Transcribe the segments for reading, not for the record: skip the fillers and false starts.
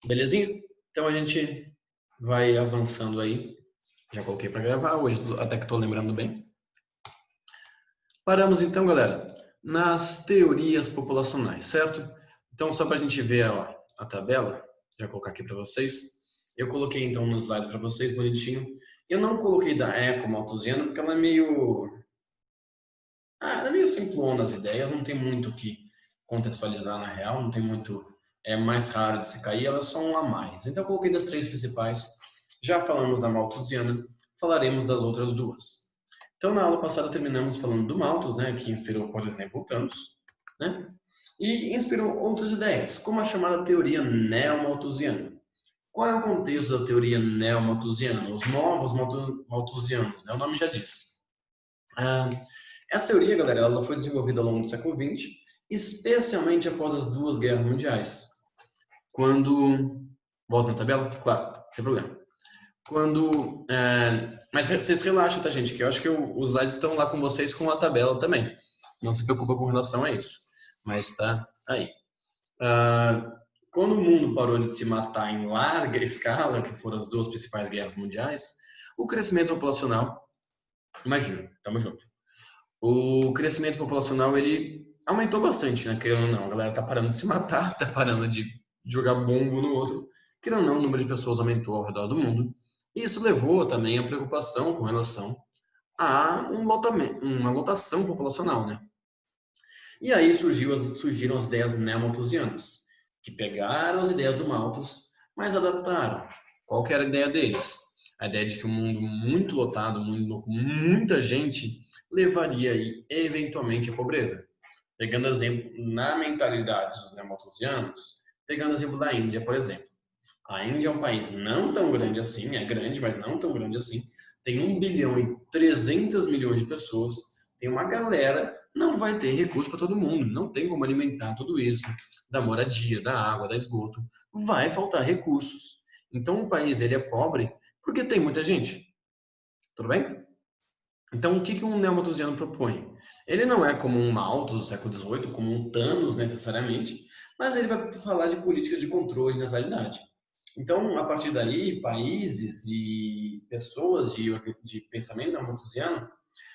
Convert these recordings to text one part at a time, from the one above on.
Belezinha? Então a gente vai avançando aí. Já coloquei para gravar, hoje até que estou lembrando bem. Paramos então, galera, nas teorias populacionais, certo? Então, só para a gente ver a tabela, já colocar aqui para vocês. Eu coloquei então no slide para vocês, bonitinho. Eu não coloquei da Eco Malthusiana porque ela é meio... ela é meio simplona as ideias, não tem muito o que contextualizar na real, não tem muito... É mais raro de se cair, ela é só um a mais. Então, eu coloquei das três principais. Já falamos da Malthusiana, falaremos das outras duas. Então, na aula passada, terminamos falando do Malthus, né, que inspirou, por exemplo, o Thanos, né, e inspirou outras ideias, como a chamada teoria neo-malthusiana. Qual é o contexto da teoria neo-malthusiana? Os novos malthusianos, né, o nome já diz. Essa teoria, galera, ela foi desenvolvida ao longo do século XX, especialmente após as duas guerras mundiais. Quando... Volta na tabela? Claro, sem problema. Mas vocês relaxam, tá, gente? Que eu acho que os slides estão lá com vocês com a tabela também. Não se preocupa com relação a isso. Mas tá aí. Quando o mundo parou de se matar em larga escala, que foram as duas principais guerras mundiais, o crescimento populacional... Imagina, tamo junto. O crescimento populacional, ele aumentou bastante, né? Querendo ou não, a galera tá parando de se matar, tá parando de jogar bombo no outro. Querendo ou não, o número de pessoas aumentou ao redor do mundo. E isso levou também à preocupação com relação a uma lotação populacional, né? E aí surgiram as ideias neo-malthusianas, que pegaram as ideias do Malthus, mas adaptaram. Qual que era a ideia deles? A ideia de que um mundo muito lotado, com muita gente, levaria aí, eventualmente, à pobreza. Pegando exemplo na mentalidade dos neo-malthusianos, pegando exemplo da Índia, por exemplo. A Índia é um país não tão grande assim, é grande, mas não tão grande assim. Tem 1,3 bilhão de pessoas. Tem uma galera, não vai ter recurso para todo mundo. Não tem como alimentar tudo isso, da moradia, da água, da esgoto. Vai faltar recursos. Então o país ele é pobre porque tem muita gente. Tudo bem? Então o que um neo-malthusiano propõe? Ele não é como um Malthus do século XVIII, como um Thanos necessariamente, mas ele vai falar de políticas de controle de natalidade. Então, a partir daí, países e pessoas de pensamento malthusiano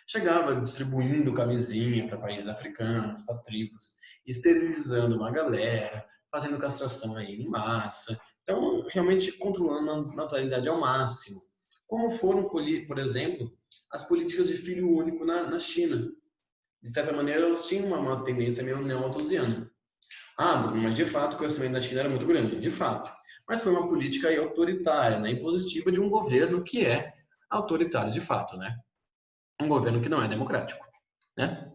chegavam distribuindo camisinha para países africanos, para tribos, esterilizando uma galera, fazendo castração aí em massa. Então, realmente controlando a natalidade ao máximo. Como foram, por exemplo, as políticas de filho único na China. De certa maneira, elas tinham uma tendência meio neo-malthusiana. Bruno, mas de fato o crescimento da China era muito grande, de fato. Mas foi uma política aí autoritária, né, impositiva de um governo que é autoritário de fato, né? Um governo que não é democrático, né?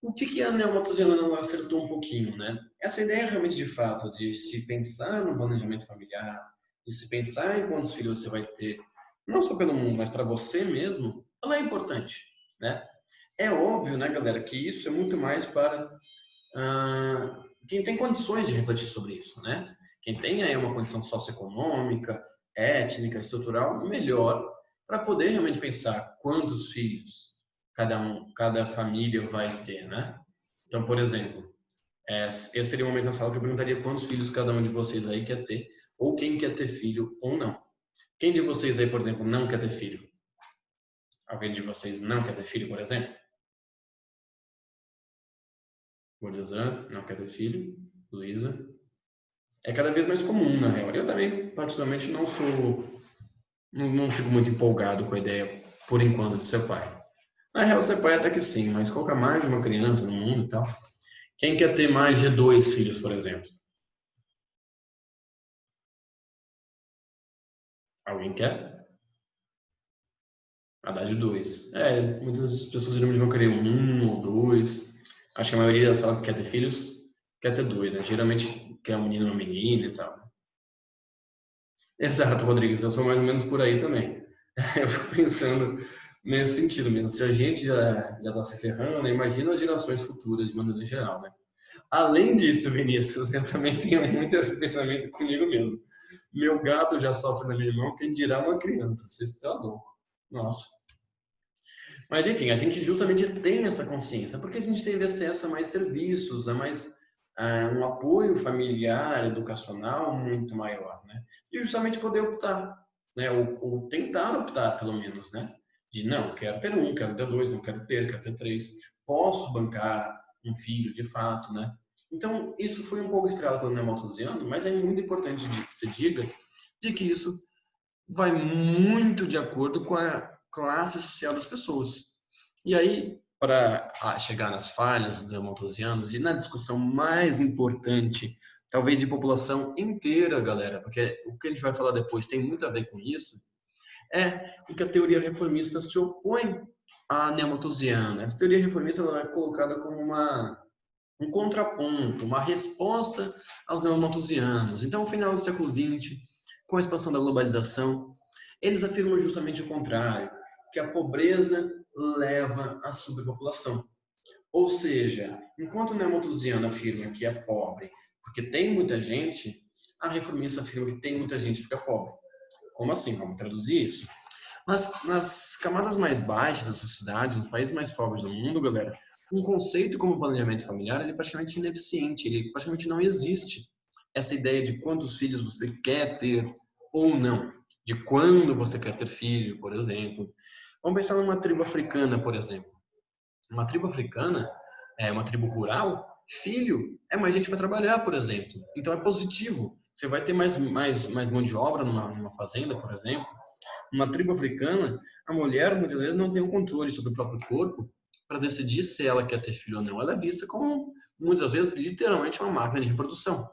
O que a neo-malthusiana não acertou um pouquinho, né? Essa ideia realmente de fato de se pensar no planejamento familiar, de se pensar em quantos filhos você vai ter, não só pelo mundo, mas para você mesmo, ela é importante, né? É óbvio, né, galera, que isso é muito mais para quem tem condições de refletir sobre isso, né? Quem tem aí uma condição socioeconômica, étnica, estrutural, melhor para poder realmente pensar quantos filhos cada família vai ter, né? Então, por exemplo, esse seria o momento na sala que eu perguntaria quantos filhos cada um de vocês aí quer ter, ou quem quer ter filho ou não. Quem de vocês aí, por exemplo, não quer ter filho? Alguém de vocês não quer ter filho, por exemplo? Gordezan, não quer ter filho. Luísa. É cada vez mais comum, na real. Eu também, particularmente, não fico muito empolgado com a ideia, por enquanto, de ser pai. Na real, ser pai até que sim, mas colocar mais de uma criança no mundo e tal. Quem quer ter mais de 2 filhos, por exemplo? Alguém quer? A dar de 2. Muitas pessoas geralmente vão querer um ou dois. Acho que a maioria da sala que quer ter filhos quer ter dois, né? Geralmente quer um menino ou uma menina e tal. Exato, Rodrigues, eu sou mais ou menos por aí também. Eu fico pensando nesse sentido mesmo. Se a gente já está se ferrando, né? Imagina as gerações futuras de maneira geral, né? Além disso, Vinícius, eu também tenho muito esse pensamento comigo mesmo. Meu gato já sofre da minha mão, quem dirá uma criança? Vocês estão loucos. Nossa. Mas enfim, a gente justamente tem essa consciência, porque a gente teve acesso a mais serviços, um apoio familiar, educacional muito maior, né? E justamente poder optar, né? Ou tentar optar, pelo menos, né? De não, quero ter um, quero ter dois, não quero ter três, posso bancar um filho de fato, né? Então, isso foi um pouco inspirado pelo neomalthusiano, mas é muito importante que se diga de que isso vai muito de acordo com a classe social das pessoas. E aí, para chegar nas falhas dos malthusianos e na discussão mais importante, talvez de população inteira, galera, porque o que a gente vai falar depois tem muito a ver com isso, é o que a teoria reformista se opõe à neomalthusiana. Essa teoria reformista ela é colocada como um contraponto, uma resposta aos neomalthusianos. Então, no final do século XX, com a expansão da globalização, eles afirmam justamente o contrário, que a pobreza leva à superpopulação. Ou seja, enquanto o neomalthusiano afirma que é pobre porque tem muita gente, a reformista afirma que tem muita gente porque é pobre. Como assim? Vamos traduzir isso? Mas nas camadas mais baixas da sociedade, nos países mais pobres do mundo, galera, um conceito como planejamento familiar ele é praticamente ineficiente, ele praticamente não existe. Essa ideia de quantos filhos você quer ter ou não, de quando você quer ter filho, por exemplo. Vamos pensar numa tribo africana, por exemplo. Uma tribo africana, uma tribo rural, filho é mais gente para trabalhar, por exemplo. Então é positivo. Você vai ter mais mão de obra numa fazenda, por exemplo. Numa tribo africana, a mulher muitas vezes não tem o controle sobre o próprio corpo para decidir se ela quer ter filho ou não. Ela é vista como, muitas vezes, literalmente uma máquina de reprodução.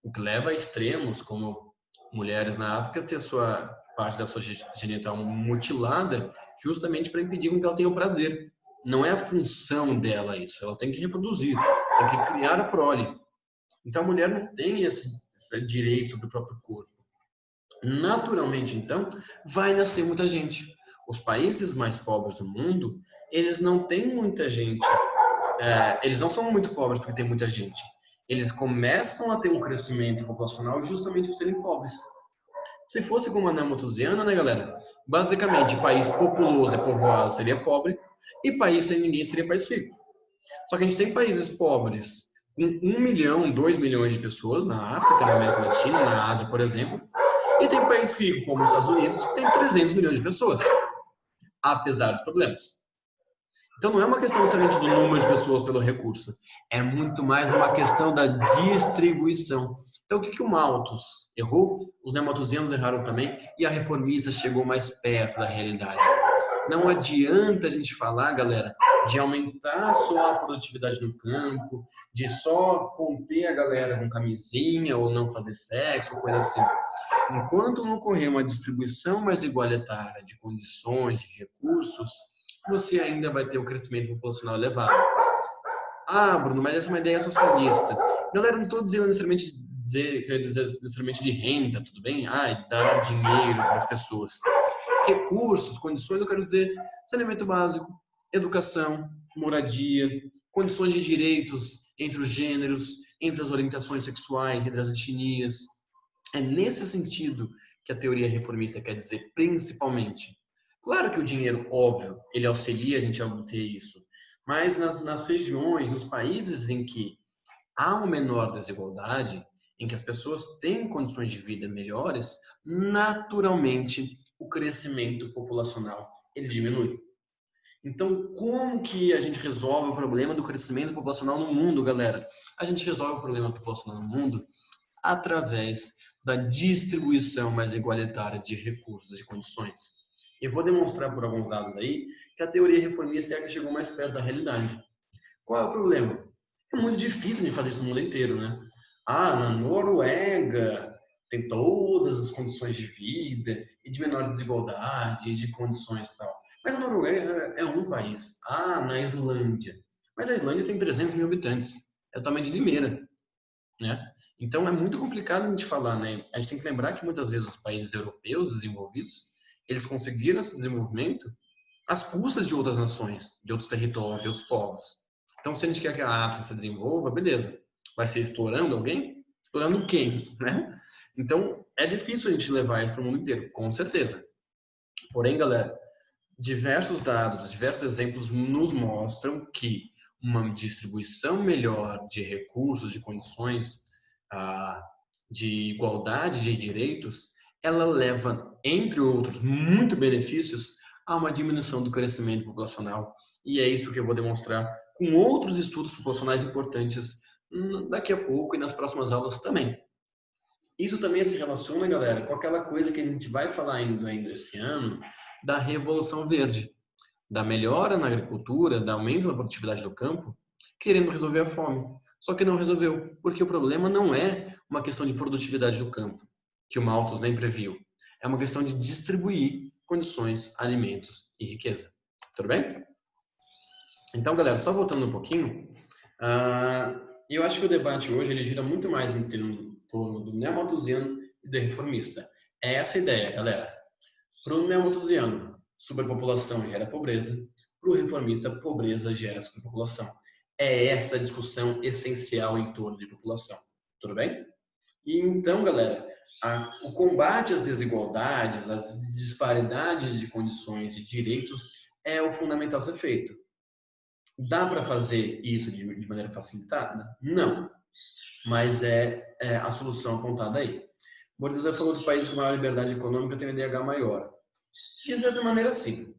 O que leva a extremos, como mulheres na África ter sua parte da sua genital mutilada justamente para impedir que ela tenha o prazer. Não é a função dela isso, ela tem que reproduzir, tem que criar a prole. Então a mulher não tem esse direito sobre o próprio corpo. Naturalmente, então, vai nascer muita gente. Os países mais pobres do mundo, eles não têm muita gente. Eles não são muito pobres porque tem muita gente. Eles começam a ter um crescimento populacional justamente por serem pobres. Se fosse como a neomalthusiana, né, galera? Basicamente, país populoso e povoado seria pobre e país sem ninguém seria país rico. Só que a gente tem países pobres com 1 milhão, 2 milhões de pessoas na África, na América Latina, na Ásia, por exemplo, e tem país rico, como os Estados Unidos, que tem 300 milhões de pessoas, apesar dos problemas. Então não é uma questão necessariamente do número de pessoas pelo recurso, é muito mais uma questão da distribuição. Então o que o Malthus errou? Os neomalthusianos erraram também e a reformista chegou mais perto da realidade. Não adianta a gente falar, galera, de aumentar só a produtividade no campo, de só conter a galera com camisinha ou não fazer sexo, ou coisa assim. Enquanto não ocorrer uma distribuição mais igualitária de condições, de recursos, você ainda vai ter um crescimento populacional elevado. Ah, Bruno, mas essa é uma ideia socialista. Galera, não estou dizendo necessariamente necessariamente de renda, tudo bem? Dar dinheiro para as pessoas. Recursos, condições, eu quero dizer saneamento básico, educação, moradia, condições de direitos entre os gêneros, entre as orientações sexuais, entre as etnias. É nesse sentido que a teoria reformista quer dizer, principalmente. Claro que o dinheiro, óbvio, ele auxilia a gente a obter isso, mas nas regiões, nos países em que há uma menor desigualdade, em que as pessoas têm condições de vida melhores, naturalmente o crescimento populacional ele diminui. Então, como que a gente resolve o problema do crescimento populacional no mundo, galera? A gente resolve o problema populacional no mundo através da distribuição mais igualitária de recursos e condições. Eu vou demonstrar por alguns dados aí que a teoria reformista é a que chegou mais perto da realidade. Qual é o problema? É muito difícil de fazer isso no mundo inteiro, né? Na Noruega tem todas as condições de vida e de menor desigualdade e de condições e tal. Mas a Noruega é um país. Na Islândia. Mas a Islândia tem 300 mil habitantes. É o tamanho de Limeira, né? Então é muito complicado a gente falar, né? A gente tem que lembrar que muitas vezes os países europeus desenvolvidos, eles conseguiram esse desenvolvimento às custas de outras nações, de outros territórios, de outros povos. Então se a gente quer que a África se desenvolva, beleza. Vai ser explorando alguém? Explorando quem, né? Então é difícil a gente levar isso para o mundo inteiro, com certeza. Porém, galera, diversos dados, diversos exemplos nos mostram que uma distribuição melhor de recursos, de condições, de igualdade de direitos, ela leva, entre outros, muito benefícios a uma diminuição do crescimento populacional. E é isso que eu vou demonstrar com outros estudos populacionais importantes daqui a pouco e nas próximas aulas também. Isso também se relaciona, galera, com aquela coisa que a gente vai falar ainda esse ano, da Revolução Verde, da melhora na agricultura, da aumento na produtividade do campo, querendo resolver a fome. Só que não resolveu, porque o problema não é uma questão de produtividade do campo, que o Malthus nem previu. É uma questão de distribuir condições, alimentos e riqueza. Tudo bem? Então, galera, só voltando um pouquinho, eu acho que o debate hoje ele gira muito mais em torno do neomalthusiano e do reformista. É essa a ideia, galera. Para o neomalthusiano, superpopulação gera pobreza. Para o reformista, pobreza gera superpopulação. É essa a discussão essencial em torno de população. Tudo bem? E então, galera, o combate às desigualdades, às disparidades de condições e direitos é o fundamental a ser feito. Dá para fazer isso de maneira facilitada? Não. Mas é a solução apontada aí. Borzoi falou que países com maior liberdade econômica têm um IDH maior. De certa maneira, sim.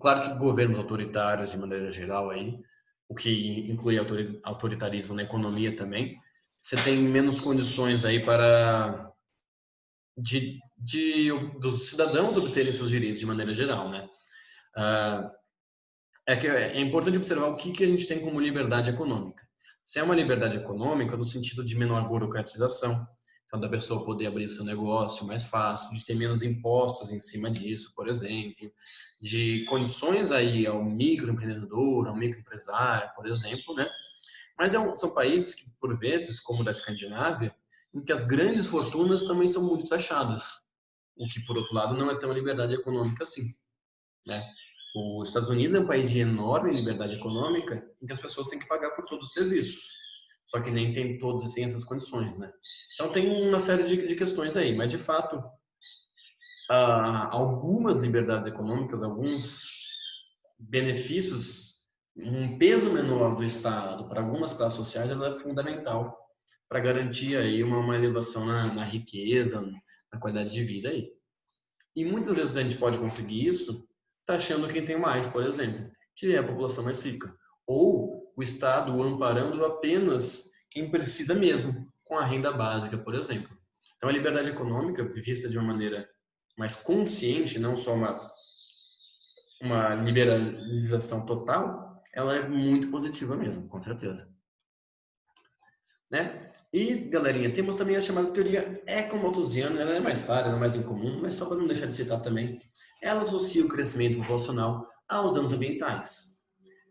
Claro que governos autoritários, de maneira geral, aí, o que inclui autoritarismo na economia também, você tem menos condições aí para dos cidadãos obterem seus direitos de maneira geral, né? É importante observar o que a gente tem como liberdade econômica. Se é uma liberdade econômica no sentido de menor burocratização, então da pessoa poder abrir o seu negócio mais fácil, de ter menos impostos em cima disso, por exemplo, de condições aí ao microempreendedor, ao microempresário, por exemplo, né? Mas são países que, por vezes, como o da Escandinávia, em que as grandes fortunas também são muito taxadas, o que, por outro lado, não é tão liberdade econômica assim, né? Os Estados Unidos é um país de enorme liberdade econômica em que as pessoas têm que pagar por todos os serviços. Só que nem tem todos têm essas condições, né? Então tem uma série de questões aí, mas de fato algumas liberdades econômicas, alguns benefícios, um peso menor do Estado para algumas classes sociais, ela é fundamental para garantir aí uma elevação na riqueza, na qualidade de vida aí. E muitas vezes a gente pode conseguir isso taxando quem tem mais, por exemplo, que é a população mais rica. Ou o Estado amparando apenas quem precisa mesmo, com a renda básica, por exemplo. Então a liberdade econômica, vista de uma maneira mais consciente, não só uma liberalização total, ela é muito positiva mesmo, com certeza. Né? E, galerinha, temos também a chamada teoria ecomalthusiana, ela é mais clara, ela é mais incomum, mas só para não deixar de citar também, ela associa o crescimento populacional aos danos ambientais.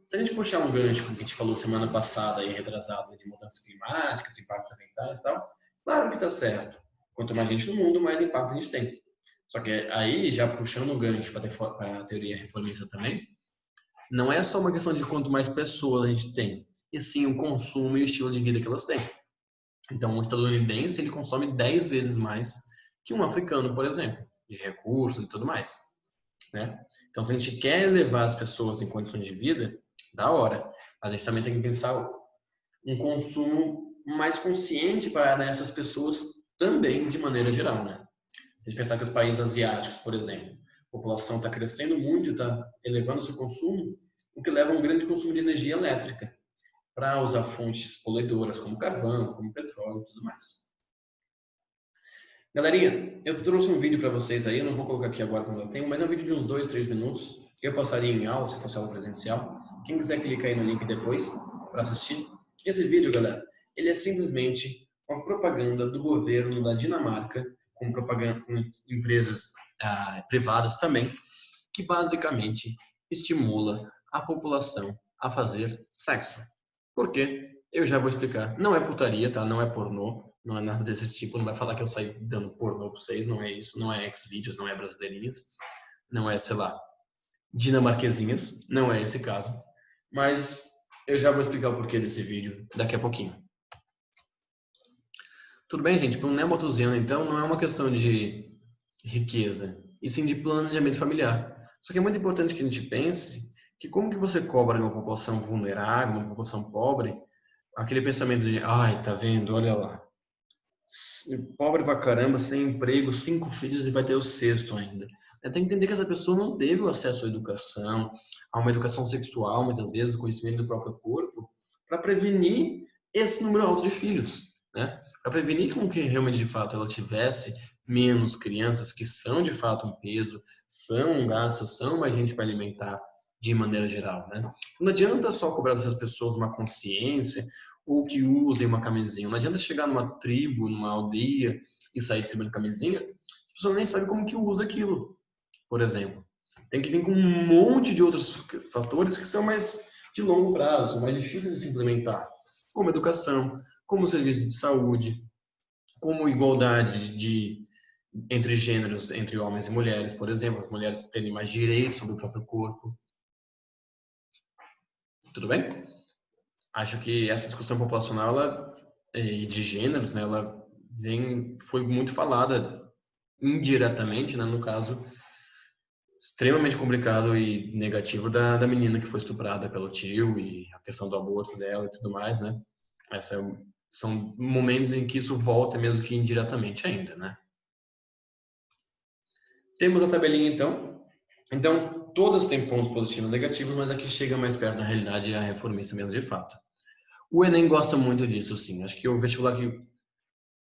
Se a gente puxar um gancho, como a gente falou semana passada e retrasada, de mudanças climáticas, impactos ambientais e tal, claro que está certo. Quanto mais gente no mundo, mais impacto a gente tem. Só que aí, já puxando o gancho para a teoria reformista também, não é só uma questão de quanto mais pessoas a gente tem, e sim o consumo e o estilo de vida que elas têm. Então, um estadunidense, ele consome 10 vezes mais que um africano, por exemplo, de recursos e tudo mais, né? Então, se a gente quer elevar as pessoas em condições de vida, da hora. Mas a gente também tem que pensar um consumo mais consciente para essas pessoas também, de maneira geral, né? Se a gente pensar que os países asiáticos, por exemplo, a população está crescendo muito, está elevando seu consumo, o que leva a um grande consumo de energia elétrica para usar fontes poluidoras como carvão, como petróleo e tudo mais. Galerinha, eu trouxe um vídeo para vocês aí, eu não vou colocar aqui agora como eu tenho, mas é um vídeo de uns 2, 3 minutos. Eu passaria em aula, se fosse aula presencial. Quem quiser clicar aí no link depois para assistir. Esse vídeo, galera, ele é simplesmente uma propaganda do governo da Dinamarca, com propaganda com empresas privadas também, que basicamente estimula a população a fazer sexo. Por quê? Eu já vou explicar. Não é putaria, tá? Não é pornô, não é nada desse tipo. Não vai falar que eu saí dando pornô pra vocês, não é isso. Não é Xvideos, não é brasileirinhas, não é, sei lá, dinamarquesinhas, não é esse caso. Mas eu já vou explicar o porquê desse vídeo daqui a pouquinho. Tudo bem, gente? Para um neomalthusiano, então, não é uma questão de riqueza, e sim de planejamento familiar. Só que é muito importante que a gente pense que como que você cobra de uma população vulnerável, uma população pobre, aquele pensamento de, ai, tá vendo, olha lá, pobre pra caramba, sem emprego, 5 filhos e vai ter o sexto ainda. Tem que entender que essa pessoa não teve o acesso à educação, a uma educação sexual, muitas vezes, do conhecimento do próprio corpo, para prevenir esse número alto de filhos, né? Para prevenir com que realmente, de fato, ela tivesse menos crianças que são, de fato, um peso, são um gasto, são uma gente para alimentar de maneira geral, né? Não adianta só cobrar dessas pessoas uma consciência ou que usem uma camisinha. Não adianta chegar numa tribo, numa aldeia e sair distribuindo camisinha, as pessoas nem sabem como que usa aquilo, por exemplo. Tem que vir com um monte de outros fatores que são mais de longo prazo, são mais difíceis de se implementar, como educação, como serviço de saúde, como igualdade entre gêneros, entre homens e mulheres, por exemplo, as mulheres terem mais direitos sobre o próprio corpo. Tudo bem? Acho que essa discussão populacional e de gêneros, né, ela foi muito falada indiretamente, né, no caso extremamente complicado e negativo da menina que foi estuprada pelo tio e a questão do aborto dela e tudo mais, né? São momentos em que isso volta mesmo que indiretamente ainda, né? Temos a tabelinha então. Então, todas têm pontos positivos e negativos, mas a que chega mais perto da realidade é a reformista mesmo de fato. O Enem gosta muito disso, sim. Acho que o vestibular que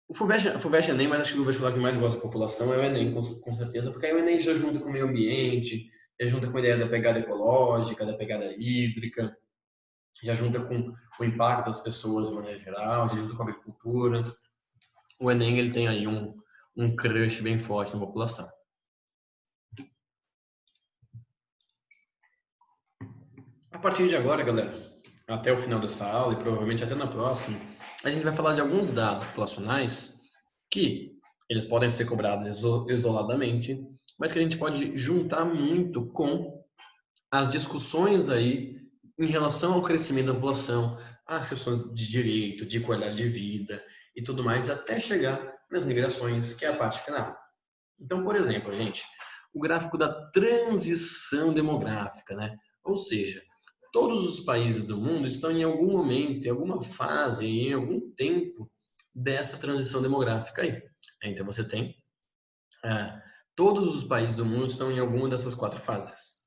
o FUVEST é Enem, mas acho que o vestibular que mais gosta da população é o Enem, com certeza, porque aí o Enem já junta com o meio ambiente, já junta com a ideia da pegada ecológica, da pegada hídrica, já junta com o impacto das pessoas de maneira geral, já junta com a agricultura. O Enem, ele tem aí um crush bem forte na população. A partir de agora, galera, até o final dessa aula e provavelmente até na próxima, a gente vai falar de alguns dados populacionais que eles podem ser cobrados isoladamente, mas que a gente pode juntar muito com as discussões aí em relação ao crescimento da população, às questões de direito, de qualidade de vida e tudo mais, até chegar nas migrações, que é a parte final. Então, por exemplo, gente, o gráfico da transição demográfica, né? Ou seja, todos os países do mundo estão em algum momento, em alguma fase, em algum tempo dessa transição demográfica aí. Então você tem todos os países do mundo estão em alguma dessas 4 fases.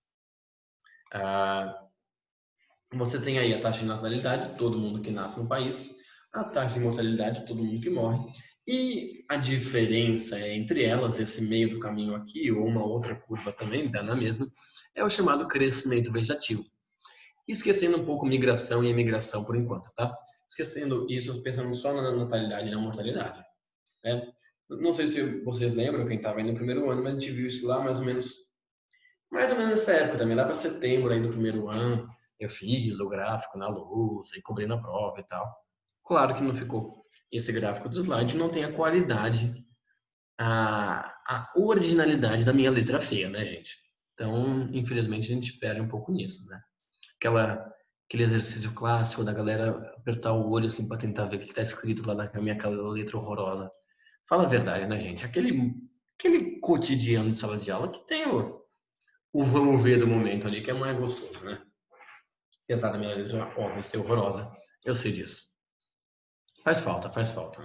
Você tem aí a taxa de natalidade, todo mundo que nasce no país, a taxa de mortalidade, todo mundo que morre, e a diferença entre elas, esse meio do caminho aqui, ou uma outra curva também, dá na mesma, é o chamado crescimento vegetativo. Esquecendo um pouco migração e emigração por enquanto, tá? Esquecendo isso, pensando só na natalidade e na mortalidade, né? Não sei se vocês lembram, quem estava aí no primeiro ano, mas a gente viu isso lá mais ou menos nessa época também, lá para setembro aí do primeiro ano, eu fiz o gráfico na lousa e cobri na prova e tal. Claro que não ficou esse gráfico do slide, não tem a qualidade, a originalidade da minha letra feia, né, gente? Então, infelizmente, a gente perde um pouco nisso, né? Aquele exercício clássico da galera apertar o olho assim para tentar ver o que está escrito lá na minha aquela letra horrorosa. Fala a verdade, né, gente? Aquele cotidiano de sala de aula que tem o vamos ver do momento ali, que é mais gostoso, né? Apesar da minha letra, vai ser horrorosa, eu sei disso. Faz falta,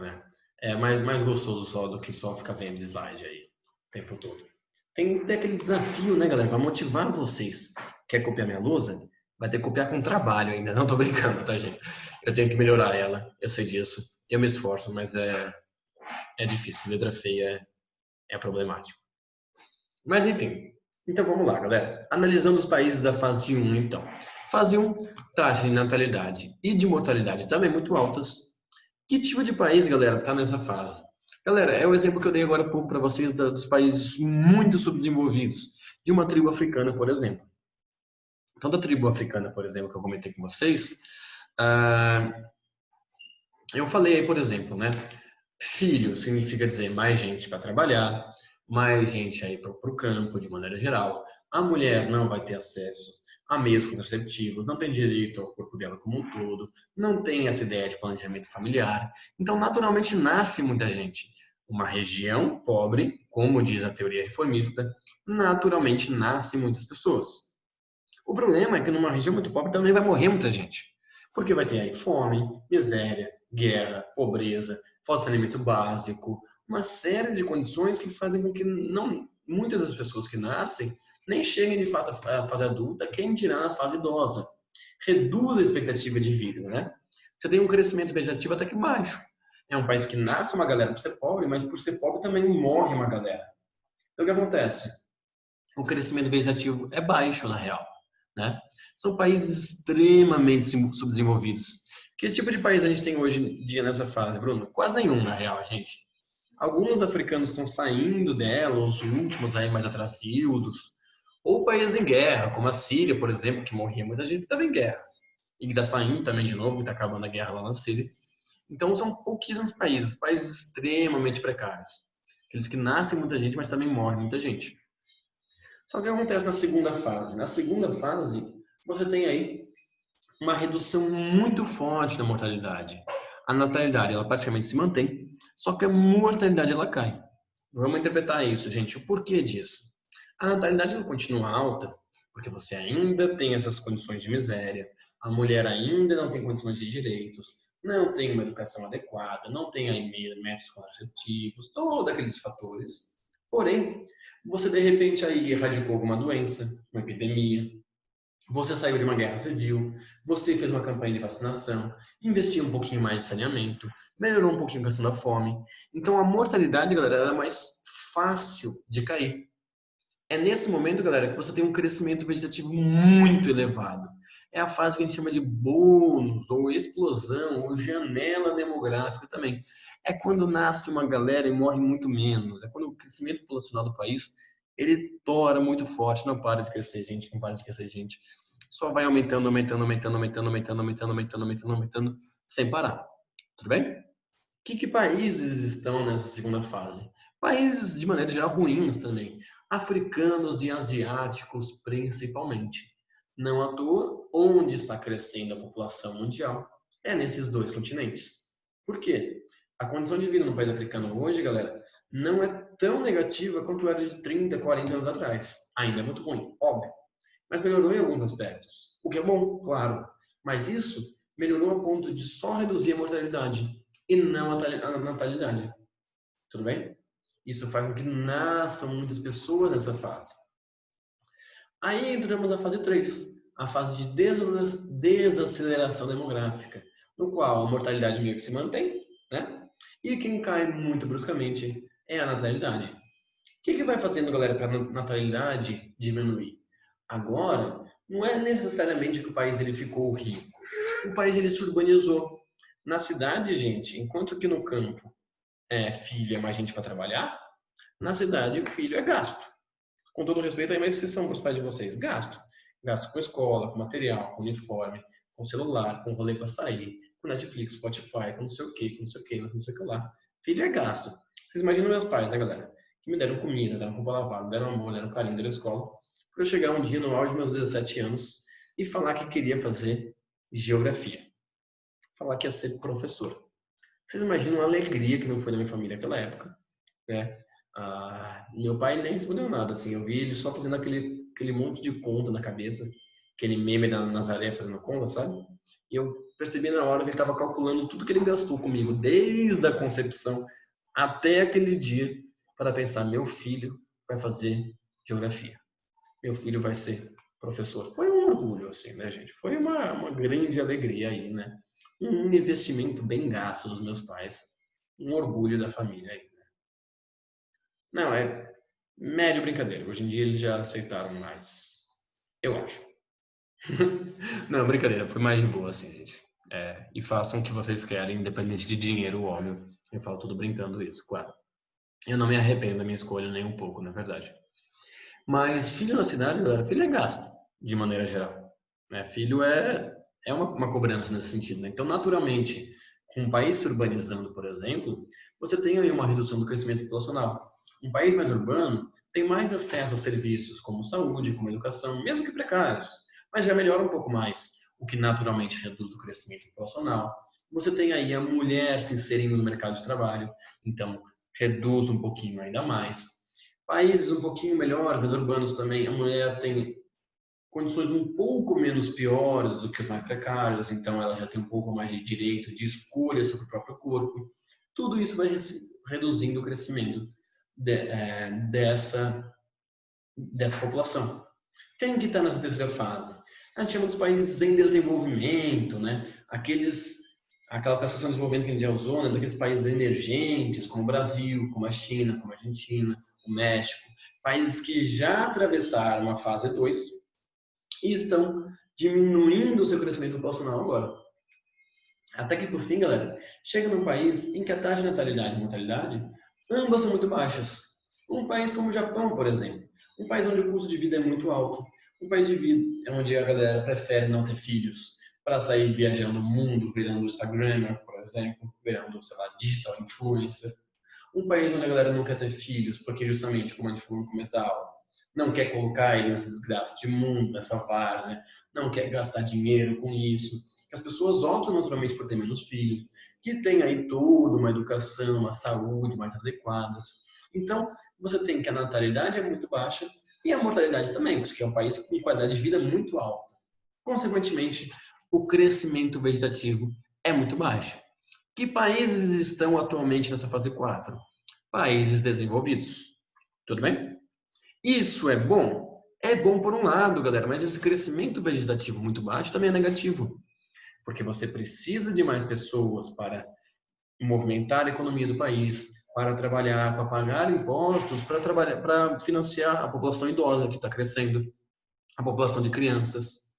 né? É mais gostoso só do que só ficar vendo slide aí o tempo todo. Tem que ter aquele desafio, né, galera? Para motivar vocês. Quer copiar minha lousa? Vai ter que copiar com trabalho ainda. Não tô brincando, tá, gente? Eu tenho que melhorar ela, eu sei disso. Eu me esforço, mas é difícil. Letra feia é problemático. Mas enfim, então vamos lá, galera. Analisando os países da fase 1, então. Fase 1, taxa de natalidade e de mortalidade também muito altas. Que tipo de país, galera, está nessa fase? Galera, é o exemplo que eu dei agora há pouco para vocês dos países muito subdesenvolvidos, de uma tribo africana, por exemplo. Então, da tribo africana, por exemplo, que eu comentei com vocês, eu falei aí, por exemplo, né? Filho significa dizer mais gente para trabalhar, mais gente aí para o campo, de maneira geral. A mulher não vai ter acesso a meios contraceptivos, não tem direito ao corpo dela como um todo, não tem essa ideia de planejamento familiar. Então, naturalmente, nasce muita gente. Uma região pobre, como diz a teoria reformista, naturalmente nasce muitas pessoas. O problema é que numa região muito pobre também vai morrer muita gente. Porque vai ter aí fome, miséria, guerra, pobreza, falta de saneamento básico, uma série de condições que fazem com que muitas das pessoas que nascem nem cheguem de fato à fase adulta, quem dirá na fase idosa. Reduz a expectativa de vida, né? Você tem um crescimento vegetativo até que baixo. É um país que nasce uma galera por ser pobre, mas por ser pobre também morre uma galera. Então o que acontece? O crescimento vegetativo é baixo, na real, né? São países extremamente subdesenvolvidos. Que tipo de país a gente tem hoje em dia nessa fase, Bruno? Quase nenhum, na real, gente. Alguns africanos estão saindo dela, os últimos aí mais atrasados, ou países em guerra, como a Síria, por exemplo, que morria muita gente, estava em guerra. E que está saindo também de novo, que está acabando a guerra lá na Síria. Então são pouquíssimos países, países extremamente precários. Aqueles que nascem muita gente, mas também morre muita gente. Só que o que acontece na segunda fase? Na segunda fase, você tem aí uma redução muito forte da mortalidade. A natalidade, ela praticamente se mantém, só que a mortalidade, ela cai. Vamos interpretar isso, gente. O porquê disso? A natalidade, ela continua alta, porque você ainda tem essas condições de miséria, a mulher ainda não tem condições de direitos, não tem uma educação adequada, não tem aí métodos contraceptivos, todos aqueles fatores. Porém, você de repente aí erradicou alguma doença, uma epidemia, você saiu de uma guerra civil, você fez uma campanha de vacinação, investiu um pouquinho mais de saneamento, melhorou um pouquinho a questão da fome. Então a mortalidade, galera, era mais fácil de cair. É nesse momento, galera, que você tem um crescimento vegetativo muito elevado. É a fase que a gente chama de bônus, ou explosão, ou janela demográfica também. É quando nasce uma galera e morre muito menos. É quando o crescimento populacional do país, ele tora muito forte, não para de crescer, gente, não para de crescer, gente. Só vai aumentando, aumentando, aumentando, aumentando, aumentando, aumentando, aumentando, aumentando, aumentando, sem parar. Tudo bem? Que países estão nessa segunda fase? Países, de maneira geral, ruins também. Africanos e asiáticos, principalmente. Não à toa, onde está crescendo a população mundial é nesses dois continentes. Por quê? A condição de vida no país africano hoje, galera, não é tão negativa quanto era de 30, 40 anos atrás. Ainda é muito ruim, óbvio. Mas melhorou em alguns aspectos. O que é bom, claro. Mas isso melhorou a ponto de só reduzir a mortalidade e não a natalidade. Tudo bem? Isso faz com que nasçam muitas pessoas nessa fase. Aí entramos na fase 3, a fase de desaceleração demográfica, no qual a mortalidade meio que se mantém, né? E quem cai muito bruscamente é a natalidade. O que vai fazendo, galera, para a natalidade diminuir? Agora, não é necessariamente que o país ele ficou rico. O país ele se urbanizou. Na cidade, gente, enquanto que no campo filho é mais gente para trabalhar, na cidade o filho é gasto. Com todo respeito, aí, mas vocês são os pais de vocês. Gasto. Gasto com escola, com material, com uniforme, com celular, com rolê para sair, com Netflix, Spotify, com não sei o que, com não sei o que, não sei o que lá. Filho é gasto. Vocês imaginam meus pais, né, galera? Que me deram comida, deram roupa lavada, deram amor, deram carinho, deram escola. Para eu chegar um dia no auge dos meus 17 anos e falar que queria fazer geografia. Falar que ia ser professor. Vocês imaginam a alegria que não foi na minha família naquela época, né? Meu pai nem respondeu nada, assim. Eu vi ele só fazendo aquele monte de conta na cabeça, aquele meme da Nazaré fazendo conta, sabe? E eu percebi na hora que ele estava calculando tudo que ele gastou comigo, desde a concepção até aquele dia, para pensar: meu filho vai fazer geografia, meu filho vai ser professor. Foi um orgulho, assim, né, gente? Foi uma grande alegria aí, né? Um investimento bem gasto dos meus pais, um orgulho da família aí. Não, é médio brincadeira. Hoje em dia eles já aceitaram mais. Eu acho. Não, brincadeira. Foi mais de boa, assim, gente. E façam o que vocês querem, independente de dinheiro, óbvio. Eu falo tudo brincando isso, claro. Eu não me arrependo da minha escolha nem um pouco, na verdade. Mas filho na cidade, galera, filho é gasto, de maneira geral. Né? Filho é uma cobrança nesse sentido. Né? Então, naturalmente, com um país se urbanizando, por exemplo, você tem aí uma redução do crescimento populacional. Um país mais urbano tem mais acesso a serviços como saúde, como educação, mesmo que precários, mas já melhora um pouco mais, o que naturalmente reduz o crescimento populacional. Você tem aí a mulher se inserindo no mercado de trabalho, então reduz um pouquinho ainda mais. Países um pouquinho melhores, mais urbanos também, a mulher tem condições um pouco menos piores do que os mais precários, então ela já tem um pouco mais de direito de escolha sobre o próprio corpo. Tudo isso vai reduzindo o crescimento dessa população. Quem que está nessa terceira fase? A gente chama dos países em desenvolvimento, né? Aquela classificação de desenvolvimento que a gente já usou, né? Daqueles países emergentes, como o Brasil, como a China, como a Argentina, o México, países que já atravessaram a fase 2 e estão diminuindo o seu crescimento populacional agora. Até que, por fim, galera, chega num país em que a taxa de natalidade e mortalidade ambas são muito baixas. Um país como o Japão, por exemplo. Um país onde o custo de vida é muito alto. Um país de vida onde a galera prefere não ter filhos para sair viajando o mundo, virando Instagrammer, por exemplo, virando, sei lá, digital influencer. Um país onde a galera não quer ter filhos, porque justamente, como a gente falou no começo da aula, não quer colocar ele nessa desgraça de mundo, nessa várzea, não quer gastar dinheiro com isso. Que as pessoas optam naturalmente por ter menos filhos, que tem aí toda uma educação, uma saúde mais adequadas. Então, você tem que a natalidade é muito baixa e a mortalidade também, porque é um país com qualidade de vida muito alta. Consequentemente, o crescimento vegetativo é muito baixo. Que países estão atualmente nessa fase 4? Países desenvolvidos. Tudo bem? Isso é bom? É bom por um lado, galera, mas esse crescimento vegetativo muito baixo também é negativo, porque você precisa de mais pessoas para movimentar a economia do país, para trabalhar, para pagar impostos, para trabalhar, para financiar a população idosa que está crescendo, a população de crianças,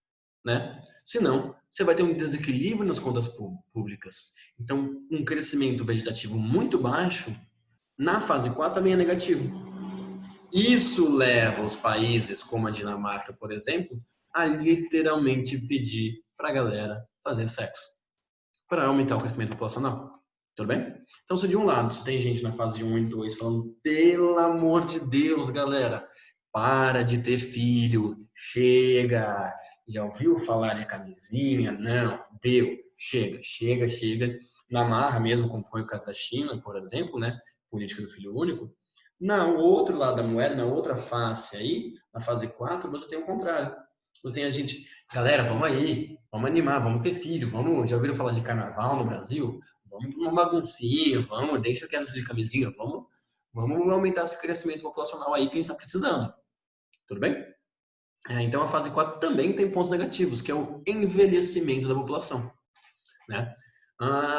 né? Senão, você vai ter um desequilíbrio nas contas públicas. Então, um crescimento vegetativo muito baixo na fase 4 também é negativo. Isso leva os países como a Dinamarca, por exemplo, a literalmente pedir para a galera fazer sexo para aumentar o crescimento populacional. Tudo bem? Então, se de um lado você tem gente na fase 1 e 2 falando, pelo amor de Deus, galera, para de ter filho, chega. Já ouviu falar de camisinha? Não, deu, chega, chega, chega. Na marra mesmo, como foi o caso da China, por exemplo, né? Política do filho único. Na outro lado da moeda, na outra face aí, na fase 4, você tem o contrário. Você tem a gente, galera, vamos aí, vamos animar, vamos ter filho, vamos, já ouviram falar de carnaval no Brasil? Vamos para uma baguncinha, vamos, deixa aquelas de camisinha, vamos aumentar esse crescimento populacional aí que a gente está precisando. Tudo bem? Então a fase 4 também tem pontos negativos, que é o envelhecimento da população. Né?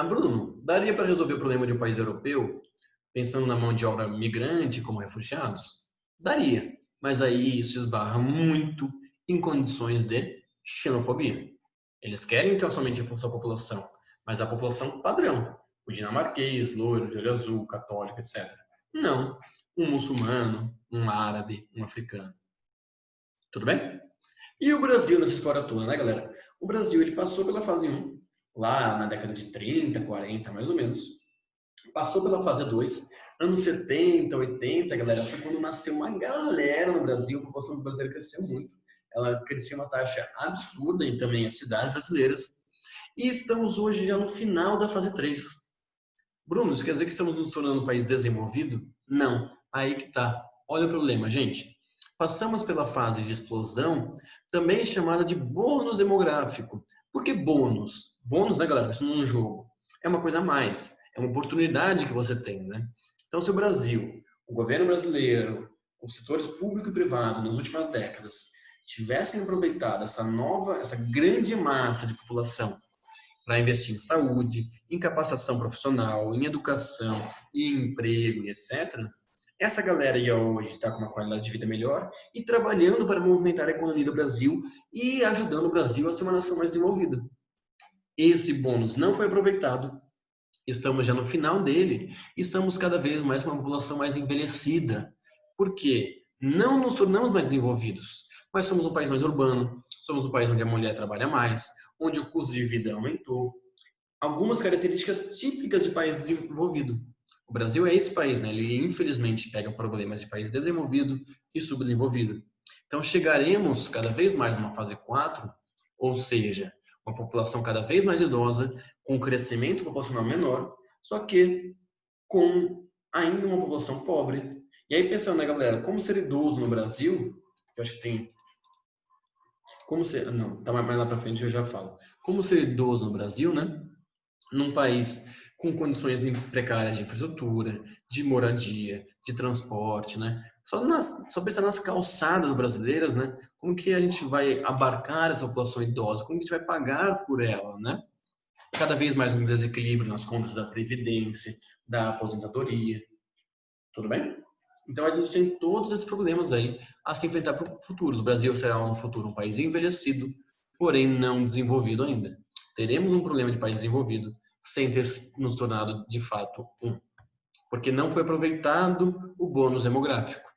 Bruno, daria para resolver o problema de um país europeu pensando na mão de obra migrante como refugiados? Daria, mas aí isso esbarra muito em condições de xenofobia. Eles querem que somente a sua população, mas a população padrão, o dinamarquês, loiro, de olho azul, católico, etc. Não, um muçulmano, um árabe, um africano. Tudo bem? E o Brasil nessa história toda, né, galera? O Brasil ele passou pela fase 1, lá na década de 30, 40, mais ou menos. Passou pela fase 2, anos 70, 80, galera, foi quando nasceu uma galera no Brasil, a população brasileira cresceu muito. Ela cresceu uma taxa absurda em também as cidades brasileiras. E estamos hoje já no final da fase 3. Bruno, isso quer dizer que estamos nos tornando um país desenvolvido? Não. Aí que tá. Olha o problema, gente. Passamos pela fase de explosão, também chamada de bônus demográfico. Por que bônus? Bônus, né, galera? Pensando num jogo. É uma coisa a mais. É uma oportunidade que você tem, né? Então, se o Brasil, o governo brasileiro, os setores público e privado nas últimas décadas tivessem aproveitado essa grande massa de população para investir em saúde, em capacitação profissional, em educação, em emprego e etc., essa galera ia hoje estar com uma qualidade de vida melhor e trabalhando para movimentar a economia do Brasil e ajudando o Brasil a ser uma nação mais desenvolvida. Esse bônus não foi aproveitado, estamos já no final dele, estamos cada vez mais com uma população mais envelhecida. Por quê? Não nos tornamos mais desenvolvidos, mas somos um país mais urbano, somos um país onde a mulher trabalha mais, onde o custo de vida aumentou. Algumas características típicas de país desenvolvido. O Brasil é esse país, né? Ele infelizmente pega problemas de país desenvolvido e subdesenvolvido. Então chegaremos cada vez mais numa fase 4, ou seja, uma população cada vez mais idosa, com um crescimento populacional menor, só que com ainda uma população pobre. E aí pensando, né, galera, como ser idoso no Brasil, eu acho que tem Como ser, não, tá mais lá para frente eu já falo. Como ser idoso no Brasil, né? Num país com condições precárias de infraestrutura, de moradia, de transporte, né? Só pensar nas calçadas brasileiras, né? Como que a gente vai abarcar essa população idosa? Como que a gente vai pagar por ela, né? Cada vez mais um desequilíbrio nas contas da previdência, da aposentadoria, tudo bem? Então a gente tem todos esses problemas aí a se enfrentar para o futuro. O Brasil será no futuro um país envelhecido, porém não desenvolvido ainda. Teremos um problema de país desenvolvido sem ter nos tornado de fato um, porque não foi aproveitado o bônus demográfico.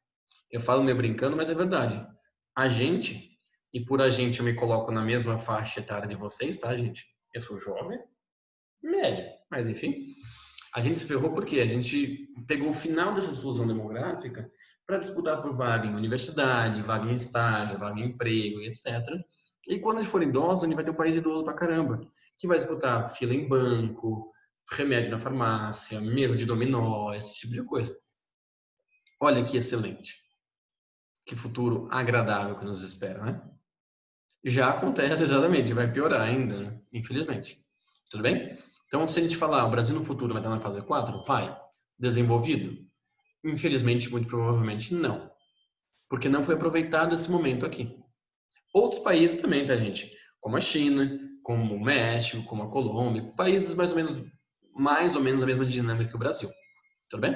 Eu falo meio brincando, mas é verdade. A gente, e por a gente eu me coloco na mesma faixa etária de vocês, tá, gente? Eu sou jovem, médio, mas enfim. A gente se ferrou porque a gente pegou o final dessa explosão demográfica para disputar por vaga em universidade, vaga em estágio, vaga em emprego, etc. E quando a gente for idoso, a gente vai ter um país idoso pra caramba, que vai disputar fila em banco, remédio na farmácia, mesa de dominó, esse tipo de coisa. Olha que excelente. Que futuro agradável que nos espera, né? Já acontece exatamente, vai piorar ainda, né? Infelizmente. Tudo bem? Então, se a gente falar, o Brasil no futuro vai estar na fase 4, vai. Desenvolvido? Infelizmente, muito provavelmente não. Porque não foi aproveitado esse momento aqui. Outros países também, tá, gente? Como a China, como o México, como a Colômbia, países mais ou menos a mesma dinâmica que o Brasil. Tudo bem?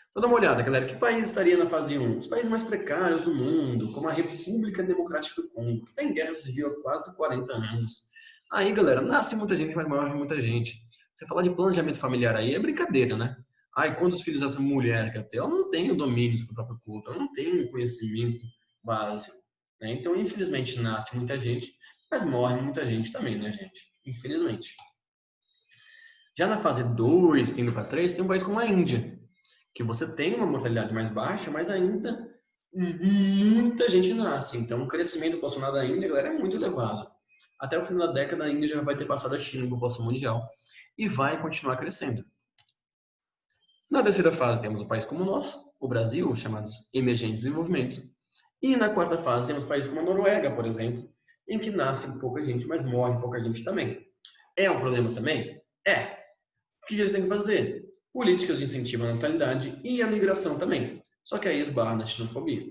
Então dá uma olhada, galera. Que país estaria na fase 1? Os países mais precários do mundo, como a República Democrática do Congo, que está em guerra civil há quase 40 anos. Aí, galera, nasce muita gente, mas morre muita gente. Você falar de planejamento familiar aí é brincadeira, né? Ai, quantos filhos essa mulher quer ter? Ela não tem o domínio sobre o próprio corpo, ela não tem o conhecimento básico, né? Então, infelizmente, nasce muita gente, mas morre muita gente também, né, gente? Infelizmente. Já na fase 2, indo para 3, tem um país como a Índia, que você tem uma mortalidade mais baixa, mas ainda muita gente nasce. Então, o crescimento populacional da Índia, galera, é muito elevado. Até o fim da década, a Índia já vai ter passado a China em população mundial e vai continuar crescendo. Na terceira fase, temos um país como o nosso, o Brasil, chamados emergentes de desenvolvimento. E na quarta fase, temos países como a Noruega, por exemplo, em que nasce pouca gente, mas morre pouca gente também. É um problema também? É. O que eles têm que fazer? Políticas de incentivo à natalidade e à migração também. Só que aí esbarra na xenofobia.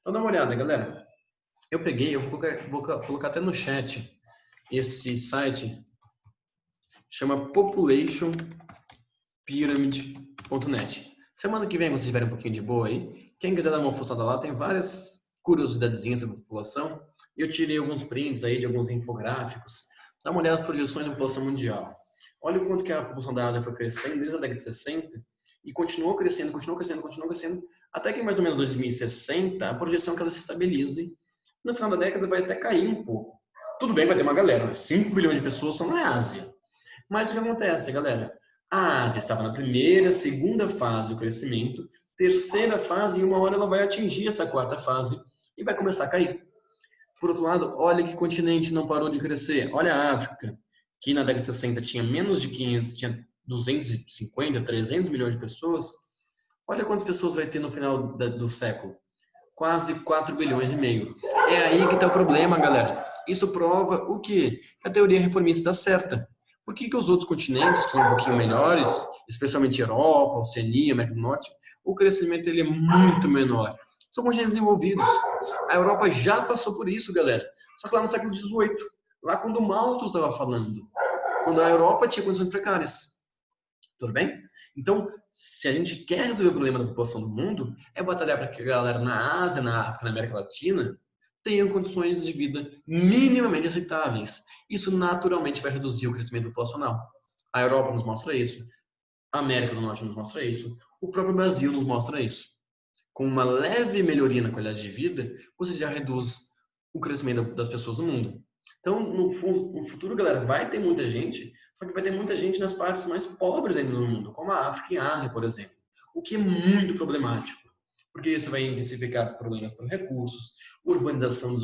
Então dá uma olhada, galera. Eu peguei, eu vou colocar até no chat esse site, chama populationpyramid.net. Semana que vem, quando vocês tiverem um pouquinho de boa aí, quem quiser dar uma forçada lá, tem várias curiosidadezinhas sobre a população. E eu tirei alguns prints aí de alguns infográficos. Dá uma olhada nas projeções da população mundial. Olha o quanto que a população da Ásia foi crescendo desde a década de 60 e continuou crescendo, até que mais ou menos 2060 a projeção é que ela se estabilize. No final da década vai até cair um pouco. Tudo bem, vai ter uma galera, né? 5 bilhões de pessoas são na Ásia. Mas o que acontece, galera? A Ásia estava na primeira, segunda fase do crescimento, terceira fase, e uma hora ela vai atingir essa quarta fase e vai começar a cair. Por outro lado, olha que continente não parou de crescer. Olha a África, que na década de 60 tinha menos de 500, tinha 250, 300 milhões de pessoas. Olha quantas pessoas vai ter no final do século. Quase 4 bilhões e meio. É aí que está o problema, galera. Isso prova o quê? Que a teoria reformista está certa. Por que os outros continentes, que são um pouquinho melhores, especialmente Europa, Oceania, América do Norte, o crescimento ele é muito menor? São continentes desenvolvidos. A Europa já passou por isso, galera. Só que lá no século XVIII, lá quando o Malthus estava falando, quando a Europa tinha condições precárias. Tudo bem? Então, se a gente quer resolver o problema da população do mundo, é batalhar para que a galera na Ásia, na África, na América Latina tenham condições de vida minimamente aceitáveis. Isso naturalmente vai reduzir o crescimento populacional. A Europa nos mostra isso, a América do Norte nos mostra isso, o próprio Brasil nos mostra isso. Com uma leve melhoria na qualidade de vida, você já reduz o crescimento das pessoas no mundo. Então, no futuro, galera, vai ter muita gente, só que vai ter muita gente nas partes mais pobres ainda do mundo, como a África e a Ásia, por exemplo. O que é muito problemático, porque isso vai intensificar problemas para recursos, urbanização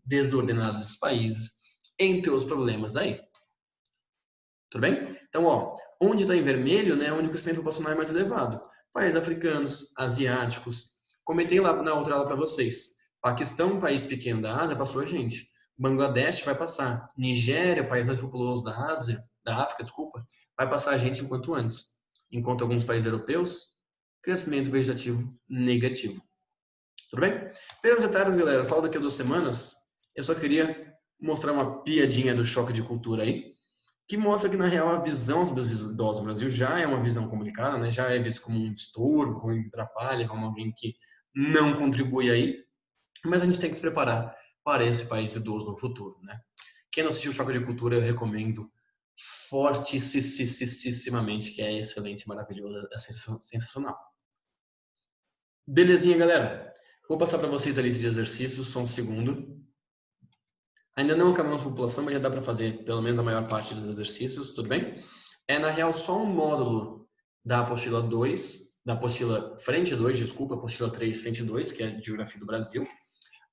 desordenada dos países, entre outros problemas aí. Tudo bem? Então, ó, onde está em vermelho, né, onde o crescimento populacional é mais elevado. Países africanos, asiáticos. Comentei lá na outra aula para vocês. Paquistão, um país pequeno da Ásia, passou a gente. Bangladesh vai passar. Nigéria, o país mais populoso da Ásia, da África, desculpa, vai passar a gente enquanto antes. Enquanto alguns países europeus, crescimento vegetativo negativo. Tudo bem? Pelos detalhes, galera, eu falo daqui a 2 semanas. Eu só queria mostrar uma piadinha do choque de cultura aí, que mostra que, na real, a visão dos idosos no Brasil já é uma visão complicada, né? Já é visto como um estorvo, como alguém que atrapalha, como alguém que não contribui aí. Mas a gente tem que se preparar para esse país idoso no futuro, né? Quem não assistiu Choque de Cultura, eu recomendo fortissimamente, que é excelente, maravilhoso, é sensacional. Belezinha, galera? Vou passar para vocês a lista de exercícios, só um segundo. Ainda não acabamos a população, mas já dá para fazer pelo menos a maior parte dos exercícios, tudo bem? É, na real, só um módulo da apostila 2, da apostila frente 2, desculpa, apostila 3, frente 2, que é de Geografia do Brasil.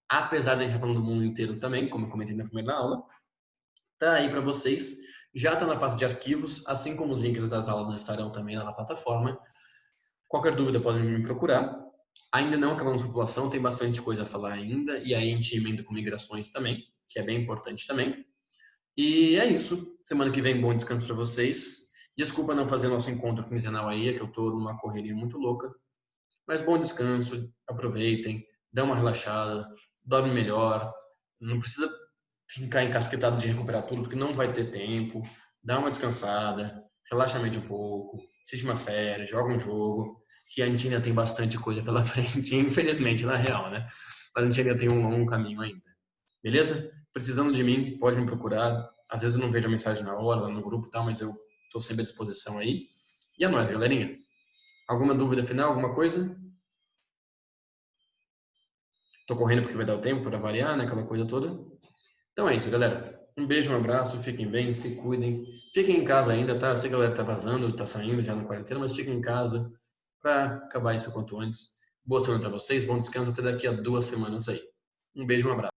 Apesar de a gente estar falando do mundo inteiro também, como eu comentei na primeira aula, tá aí para vocês. Já está na pasta de arquivos, assim como os links das aulas estarão também na plataforma. Qualquer dúvida podem me procurar. Ainda não acabamos a população, tem bastante coisa a falar ainda, e aí a gente emenda com migrações também, que é bem importante também. E é isso. Semana que vem, bom descanso para vocês. Desculpa não fazer nosso encontro quinzenal aí, é que eu tô numa correria muito louca. Mas bom descanso, aproveitem, dá uma relaxada, dorme melhor. Não precisa ficar encasquetado de recuperar tudo, porque não vai ter tempo. Dá uma descansada, relaxa a mente um pouco, assiste uma série, joga um jogo, que a gente ainda tem bastante coisa pela frente, infelizmente, na real, né? Mas a gente ainda tem um longo caminho ainda. Beleza? Precisando de mim, pode me procurar. Às vezes eu não vejo a mensagem na hora, lá no grupo e tal, mas eu estou sempre à disposição aí. E é nóis, galerinha. Alguma dúvida final, alguma coisa? Tô correndo porque vai dar o tempo para variar, né? Aquela coisa toda. Então é isso, galera. Um beijo, um abraço, fiquem bem, se cuidem. Fiquem em casa ainda, tá? Eu sei que a galera tá vazando, tá saindo já na quarentena, mas fiquem em casa para acabar isso quanto antes. Boa semana para vocês, bom descanso até daqui a 2 semanas aí. Um beijo, um abraço.